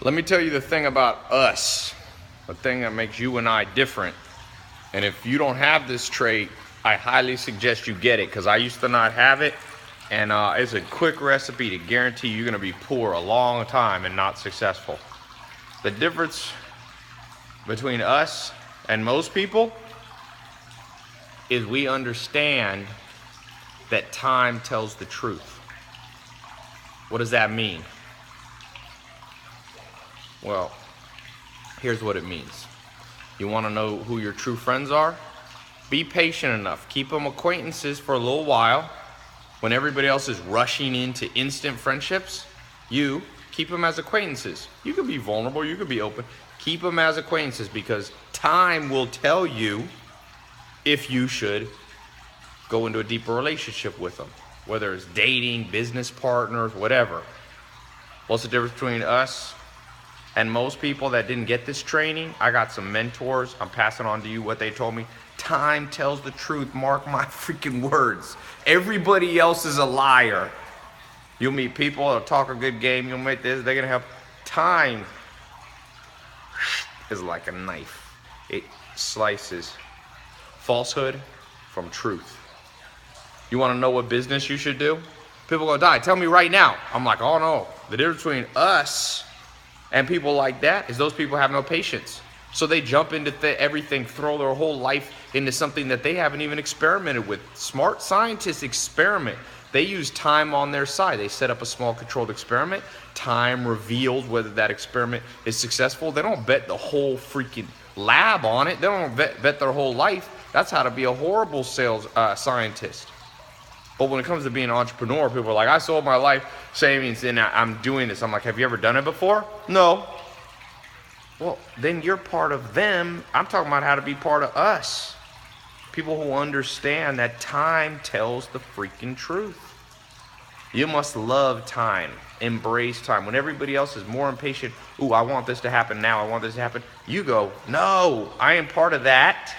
Let me tell you the thing about us, the thing that makes you and I different. And if you don't have this trait, I highly suggest you get it, because I used to not have it. And it's a quick recipe to guarantee you're gonna be poor a long time and not successful. The difference between us and most people is we understand that time tells the truth. What does that mean? Well, here's what it means. You wanna know who your true friends are? Be patient enough. Keep them acquaintances for a little while. When everybody else is rushing into instant friendships, you keep them as acquaintances. You can be vulnerable, you can be open. Keep them as acquaintances, because time will tell you if you should go into a deeper relationship with them, whether it's dating, business partners, whatever. What's the difference between us and most people that didn't get this training? I got some mentors. I'm passing on to you what they told me. Time tells the truth. Mark my freaking words. Everybody else is a liar. You'll meet people that'll talk a good game. You'll meet this. They're going to have time. Is like a knife. It slices falsehood from truth. You want to know what business you should do? People go, die. Tell me right now. I'm like, oh no. The difference between us and people like that is those people have no patience. So they jump into everything, throw their whole life into something that they haven't even experimented with. Smart scientists experiment. They use time on their side. They set up a small controlled experiment. Time reveals whether that experiment is successful. They don't bet the whole freaking lab on it. They don't bet their whole life. That's how to be a horrible sales scientist. But when it comes to being an entrepreneur, people are like, I sold my life savings and I'm doing this. I'm like, have you ever done it before? No. Well, then you're part of them. I'm talking about how to be part of us. People who understand that time tells the freaking truth. You must love time, embrace time. When everybody else is more impatient, ooh, I want this to happen now, I want this to happen. You go, no, I am part of that.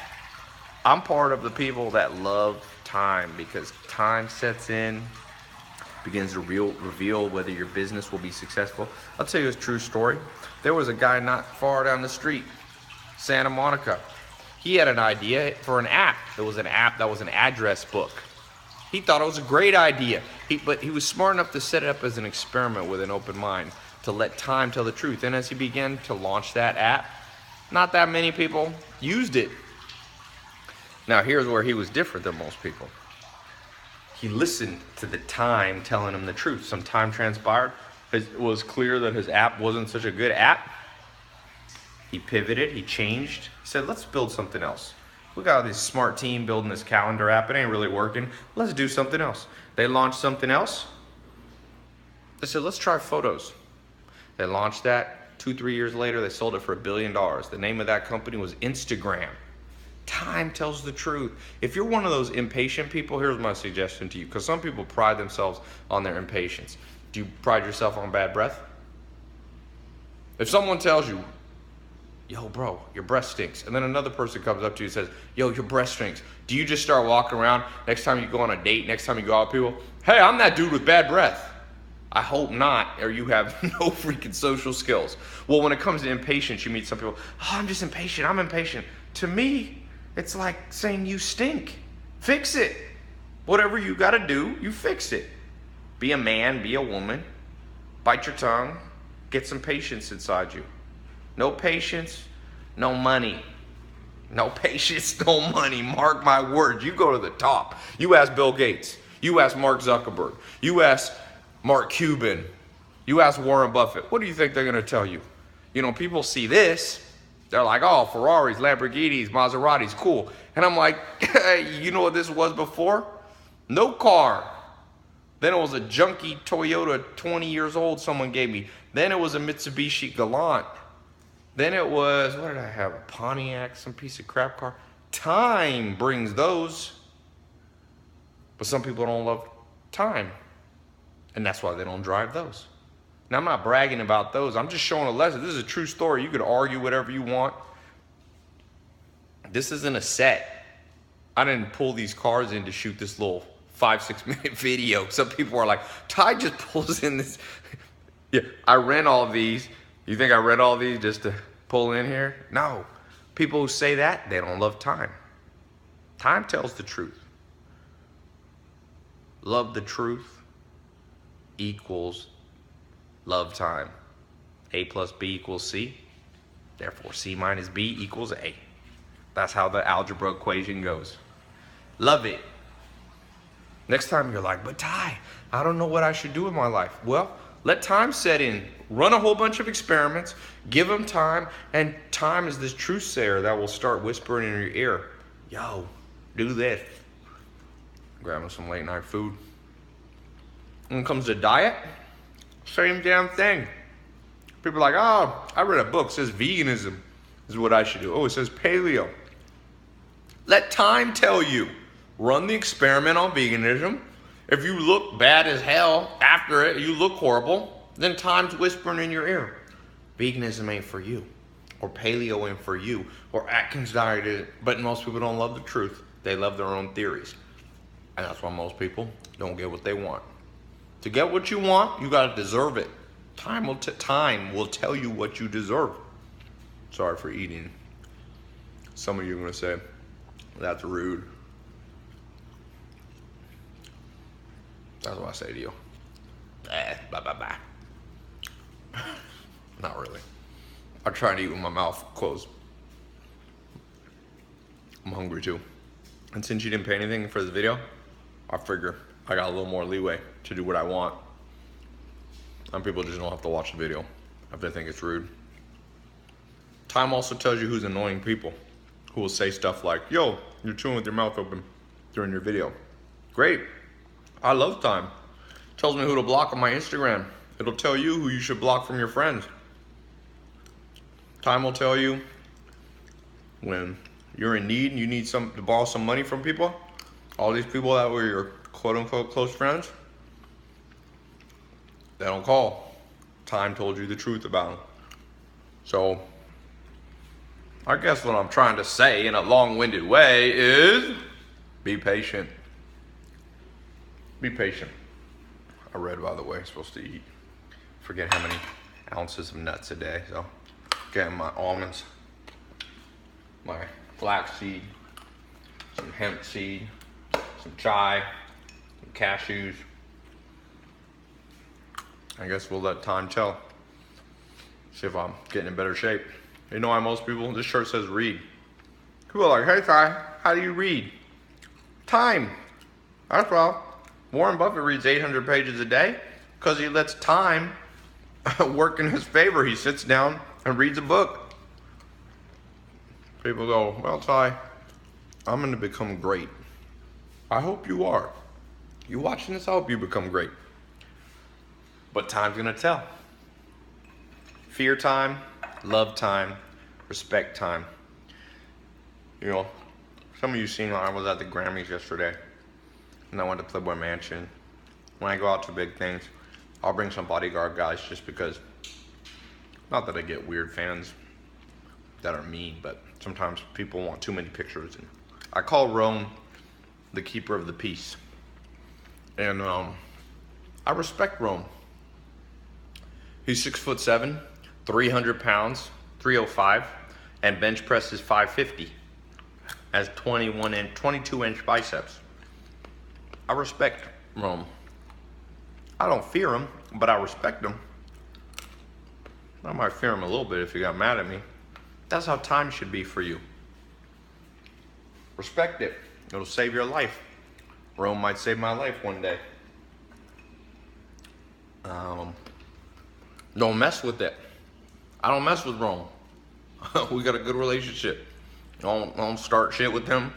I'm part of the people that love time, because time sets in, begins to reveal whether your business will be successful. I'll tell you a true story. There was a guy not far down the street, Santa Monica. He had an idea for an app. There was an app that was an address book. He thought it was a great idea, but he was smart enough to set it up as an experiment with an open mind, to let time tell the truth. And as he began to launch that app, not that many people used it. Now here's where he was different than most people. He listened to the time telling him the truth. Some time transpired. It was clear that his app wasn't such a good app. He pivoted, he changed. He said, let's build something else. We got this smart team building this calendar app. It ain't really working. Let's do something else. They launched something else. They said, let's try photos. They launched that. 2-3 years later, they sold it for $1 billion. The name of that company was Instagram. Time tells the truth. If you're one of those impatient people, here's my suggestion to you, because some people pride themselves on their impatience. Do you pride yourself on bad breath? If someone tells you, yo bro, your breath stinks, and then another person comes up to you and says, yo, your breath stinks, do you just start walking around next time you go on a date, next time you go out with people, hey, I'm that dude with bad breath? I hope not, or you have no freaking social skills. Well, when it comes to impatience, you meet some people, oh, I'm just impatient, I'm impatient. To me, it's like saying you stink. Fix it. Whatever you gotta do, you fix it. Be a man, be a woman, bite your tongue, get some patience inside you. No patience, no money. No patience, no money. Mark my words. You go to the top. You ask Bill Gates. You ask Mark Zuckerberg. You ask Mark Cuban. You ask Warren Buffett. What do you think they're going to tell you? You know, people see this. They're like, oh, Ferraris, Lamborghinis, Maseratis, cool. And I'm like, you know what this was before? No car. Then it was a junky Toyota, 20 years old, someone gave me. Then it was a Mitsubishi Galant. Then it was, what did I have? A Pontiac, some piece of crap car. Time brings those. But some people don't love time. And that's why they don't drive those. Now, I'm not bragging about those. I'm just showing a lesson. This is a true story. You could argue whatever you want. This isn't a set. I didn't pull these cars in to shoot this little 5-6 minute video. Some people are like, Tai just pulls in this. Yeah, I rent all of these You think I read all these just to pull in here? No. People who say that, they don't love time. Time tells the truth. Love the truth equals love time. A plus B equals C. Therefore, C minus B equals A. That's how the algebra equation goes. Love it. Next time you're like, but Tai, I don't know what I should do with my life. Well, let time set in. Run a whole bunch of experiments. Give them time. And time is this truth sayer that will start whispering in your ear. Yo, do this. Grabbing some late night food. When it comes to diet, same damn thing. People are like, oh, I read a book, it says veganism is what I should do. Oh, it says paleo. Let time tell you. Run the experiment on veganism. If you look bad as hell after it, you look horrible, then time's whispering in your ear. Veganism ain't for you. Or paleo ain't for you. Or Atkins diet is. But most people don't love the truth. They love their own theories. And that's why most people don't get what they want. To get what you want, you gotta deserve it. Time will tell you what you deserve. Sorry for eating. Some of you are gonna say, that's rude. That's what I say to you. Bye, bye, bye. Not really. I try to eat with my mouth closed. I'm hungry too. And since you didn't pay anything for this video, I figure I got a little more leeway to do what I want. And people just don't have to watch the video if they think it's rude. Time also tells you who's annoying people, who will say stuff like, yo, you're chewing with your mouth open during your video. Great. I love time. Tells me who to block on my Instagram. It'll tell you who you should block from your friends. Time will tell you when you're in need and you need to borrow some money from people. All these people that were your quote unquote close friends, they don't call. Time told you the truth about them. So I guess what I'm trying to say in a long-winded way is be patient. Be patient. I read, by the way, I'm supposed to eat, forget how many ounces of nuts a day. So getting my almonds, my flaxseed, some hemp seed, some chai, some cashews. I guess we'll let time tell. See if I'm getting in better shape. You know why most people, this shirt says read. People are like, hey Tai, how do you read? Time. That's well. Warren Buffett reads 800 pages a day because he lets time work in his favor. He sits down and reads a book. People go, well, Tai, I'm going to become great. I hope you are. You watching this, I hope you become great. But time's going to tell. Fear time, love time, respect time. You know, some of you seen I was at the Grammys yesterday. And I went to Playboy Mansion. When I go out to big things, I'll bring some bodyguard guys just because, not that I get weird fans that are mean, but sometimes people want too many pictures. And I call Rome the keeper of the peace. And I respect Rome. He's 6'7", 300 pounds, 305, and bench presses 550. Has 22-inch biceps. I respect Rome. I don't fear him, but I respect him. I might fear him a little bit if he got mad at me. That's how time should be for you. Respect it. It'll save your life. Rome might save my life one day. Don't mess with it. I don't mess with Rome. We got a good relationship. Don't start shit with him.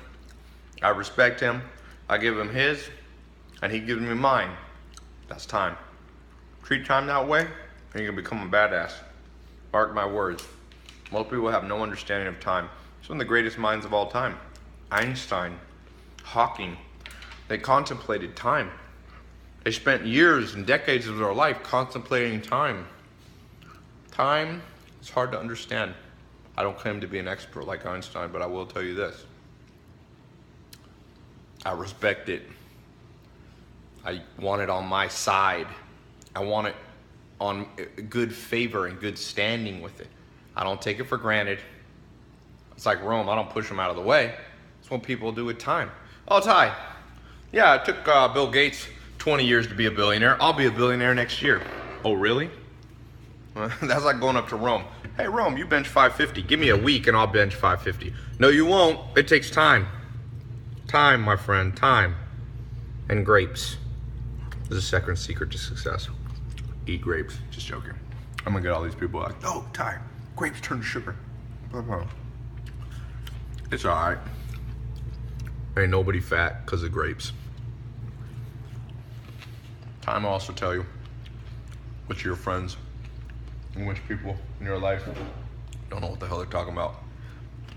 I respect him. I give him his, and he gives me mine. That's time. Treat time that way, and you're gonna become a badass. Mark my words. Most people have no understanding of time. Some of the greatest minds of all time. Einstein, Hawking, they contemplated time. They spent years and decades of their life contemplating time. Time is hard to understand. I don't claim to be an expert like Einstein, but I will tell you this. I respect it. I want it on my side. I want it on good favor and good standing with it. I don't take it for granted. It's like Rome, I don't push them out of the way. It's what people do with time. Oh, Tai, yeah, it took Bill Gates 20 years to be a billionaire. I'll be a billionaire next year. Oh, really? That's like going up to Rome. Hey, Rome, you bench 550. Give me a week and I'll bench 550. No, you won't. It takes time. Time, my friend, time. And grapes. This is the second secret to success. Eat grapes. Just joking. I'm gonna get all these people like, oh, Tai, grapes turn to sugar. It's all right. Ain't nobody fat because of grapes. Time will also tell you which of your friends and which people in your life don't know what the hell they're talking about.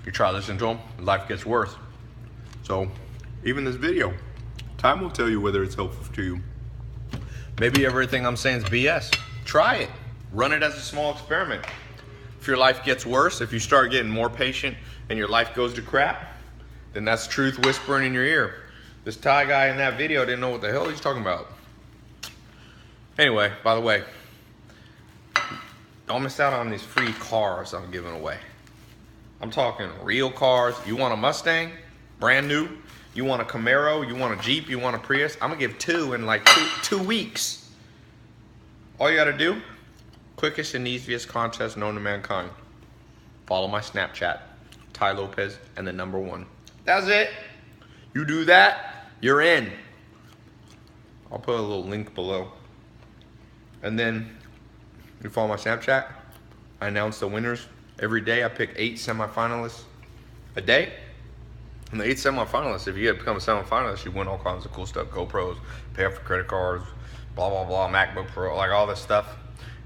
You try listening to them, life gets worse. So even this video, time will tell you whether it's helpful to you. Maybe everything I'm saying is BS. Try it. Run it as a small experiment. If your life gets worse, if you start getting more patient and your life goes to crap, then that's truth whispering in your ear. This Tai guy in that video didn't know what the hell he's talking about. Anyway, by the way, don't miss out on these free cars I'm giving away. I'm talking real cars. You want a Mustang, brand new? You want a Camaro? You want a Jeep? You want a Prius? I'm gonna give 2 in like two weeks. All you gotta do, quickest and easiest contest known to mankind. Follow my Snapchat, Tai Lopez and the #1. That's it. You do that, you're in. I'll put a little link below. And then you follow my Snapchat. I announce the winners every day. I pick 8 semifinalists a day. And the 8 semifinalists, if you become a semifinalist, you win all kinds of cool stuff. GoPros, pay off for credit cards, blah, blah, blah, MacBook Pro, like all this stuff.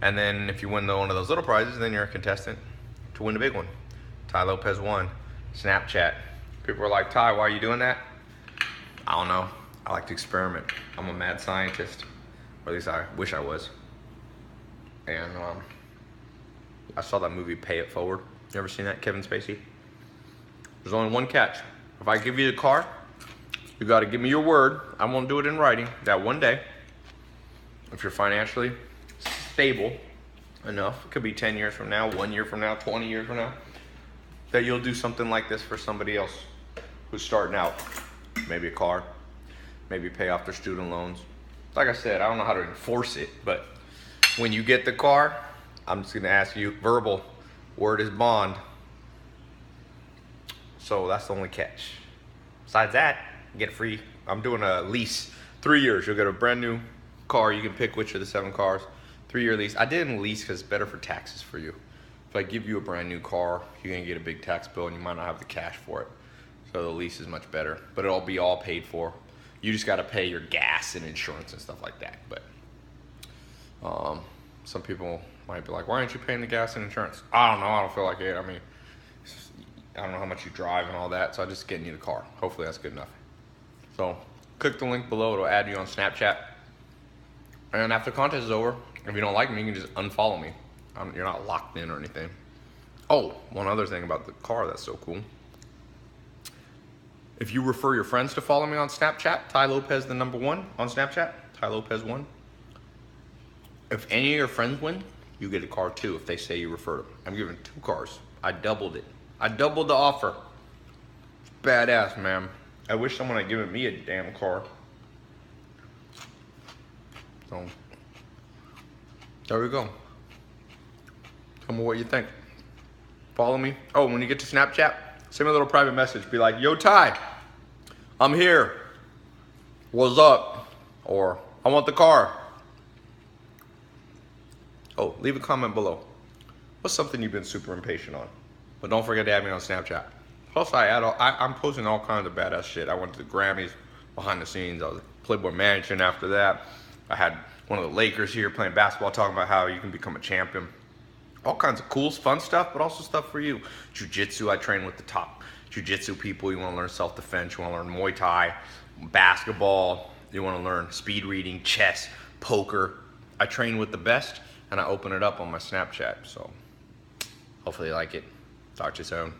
And then if you win one of those little prizes, then you're a contestant to win the big one. Tai Lopez won. Snapchat. People are like, Tai, why are you doing that? I don't know. I like to experiment. I'm a mad scientist. Or at least I wish I was. And I saw that movie, Pay It Forward. You ever seen that, Kevin Spacey? There's only one catch. If I give you the car, you gotta give me your word. I won't do it in writing. That one day, if you're financially stable enough, it could be 10 years from now, 1 year from now, 20 years from now, that you'll do something like this for somebody else who's starting out. Maybe a car, maybe pay off their student loans. Like I said, I don't know how to enforce it, but when you get the car, I'm just gonna ask you, verbal, word is bond. So that's the only catch. Besides that, you get free. I'm doing a lease, 3 years. You'll get a brand new car. You can pick which of the 7 cars. 3-year lease. I didn't lease because it's better for taxes for you. If I give you a brand new car, you're gonna get a big tax bill and you might not have the cash for it. So the lease is much better, but it'll be all paid for. You just gotta pay your gas and insurance and stuff like that. But some people might be like, why aren't you paying the gas and insurance? I don't know, I don't feel like it. I mean, I don't know how much you drive and all that, so I'm just getting you the car. Hopefully that's good enough. So click the link below, it'll add you on Snapchat. And after the contest is over, if you don't like me, you can just unfollow me. You're not locked in or anything. Oh, one other thing about the car that's so cool. If you refer your friends to follow me on Snapchat, Tai Lopez the #1 on Snapchat, Tai Lopez 1. If any of your friends win, you get a car too if they say you referred them. I'm giving 2 cars. I doubled it. I doubled the offer. Badass, man. I wish someone had given me a damn car. So, there we go. Tell me what you think. Follow me. Oh, when you get to Snapchat, send me a little private message. Be like, yo, Tai, I'm here. What's up? Or, I want the car. Oh, leave a comment below. What's something you've been super impatient on? But don't forget to add me on Snapchat. Plus, I'm posting all kinds of badass shit. I went to the Grammys behind the scenes. I was at Playboy Mansion after that. I had one of the Lakers here playing basketball, talking about how you can become a champion. All kinds of cool, fun stuff, but also stuff for you. Jiu-jitsu, I train with the top jiu-jitsu people. You want to learn self-defense. You want to learn Muay Thai, basketball. You want to learn speed reading, chess, poker. I train with the best, and I open it up on my Snapchat. So hopefully you like it. Talk to you soon.